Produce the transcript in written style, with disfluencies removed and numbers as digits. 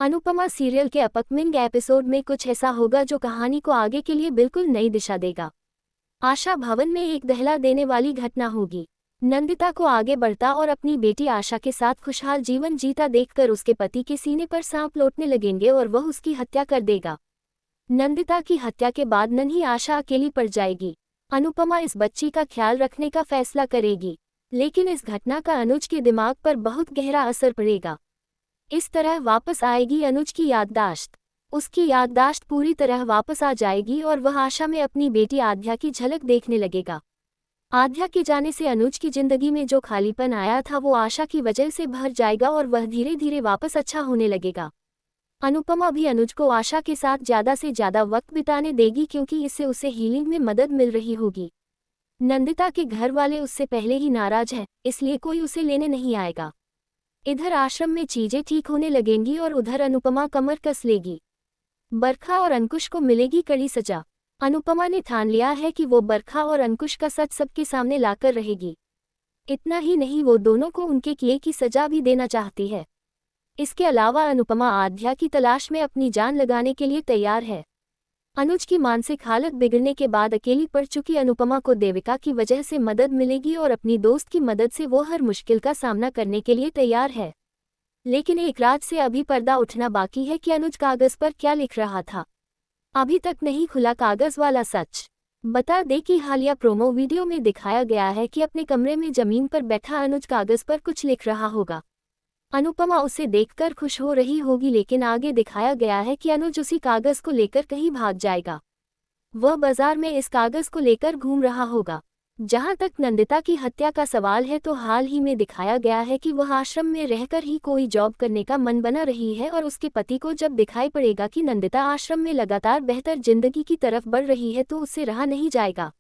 Anupama serial के upcoming episode में कुछ ऐसा होगा जो कहानी को आगे के लिए बिल्कुल नई दिशा देगा। आशा भवन में एक दहला देने वाली घटना होगी। नंदिता को आगे बढ़ता और अपनी बेटी आशा के साथ खुशहाल जीवन जीता देखकर उसके पति के सीने पर सांप लौटने लगेंगे और वह उसकी हत्या कर देगा। नंदिता की हत्या के बाद नन्ही आशा अकेली पड़ जाएगी। अनुपमा इस बच्ची का ख्याल रखने का फैसला करेगी, लेकिन इस घटना का अनुज के दिमाग पर बहुत गहरा असर पड़ेगा। इस तरह वापस आएगी अनुज की याददाश्त। उसकी याददाश्त पूरी तरह वापस आ जाएगी और वह आशा में अपनी बेटी आध्या की झलक देखने लगेगा। आध्या के जाने से अनुज की जिंदगी में जो खालीपन आया था वो आशा की वजह से भर जाएगा और वह धीरे धीरे वापस अच्छा होने लगेगा। अनुपमा भी अनुज को आशा के साथ ज़्यादा से ज़्यादा वक्त बिताने देगी क्योंकि इससे उसे हीलिंग में मदद मिल रही होगी। नंदिता के घर वाले उससे पहले ही नाराज हैं, इसलिए कोई उसे लेने नहीं आएगा। इधर आश्रम में चीजें ठीक होने लगेंगी और उधर अनुपमा कमर कस लेगी। बरखा और अंकुश को मिलेगी कड़ी सजा। अनुपमा ने ठान लिया है कि वो बरखा और अंकुश का सच सबके सामने लाकर रहेगी। इतना ही नहीं, वो दोनों को उनके किए की सजा भी देना चाहती है। इसके अलावा अनुपमा आध्या की तलाश में अपनी जान लगाने के लिए तैयार है। अनुज की मानसिक हालत बिगड़ने के बाद अकेली पड़ चुकी अनुपमा को देविका की वजह से मदद मिलेगी और अपनी दोस्त की मदद से वो हर मुश्किल का सामना करने के लिए तैयार है। लेकिन एक राज से अभी पर्दा उठना बाकी है कि अनुज कागज पर क्या लिख रहा था। अभी तक नहीं खुला कागज वाला सच। बता दे कि हालिया प्रोमो वीडियो में दिखाया गया है कि अपने कमरे में जमीन पर बैठा अनुज कागज पर कुछ लिख रहा होगा। अनुपमा उसे देखकर खुश हो रही होगी, लेकिन आगे दिखाया गया है कि अनुज उसी कागज को लेकर कहीं भाग जाएगा। वह बाजार में इस कागज को लेकर घूम रहा होगा। जहां तक नंदिता की हत्या का सवाल है तो हाल ही में दिखाया गया है कि वह आश्रम में रहकर ही कोई जॉब करने का मन बना रही है और उसके पति को जब दिखाई पड़ेगा कि नंदिता आश्रम में लगातार बेहतर जिंदगी की तरफ बढ़ रही है तो उससे रहा नहीं जाएगा।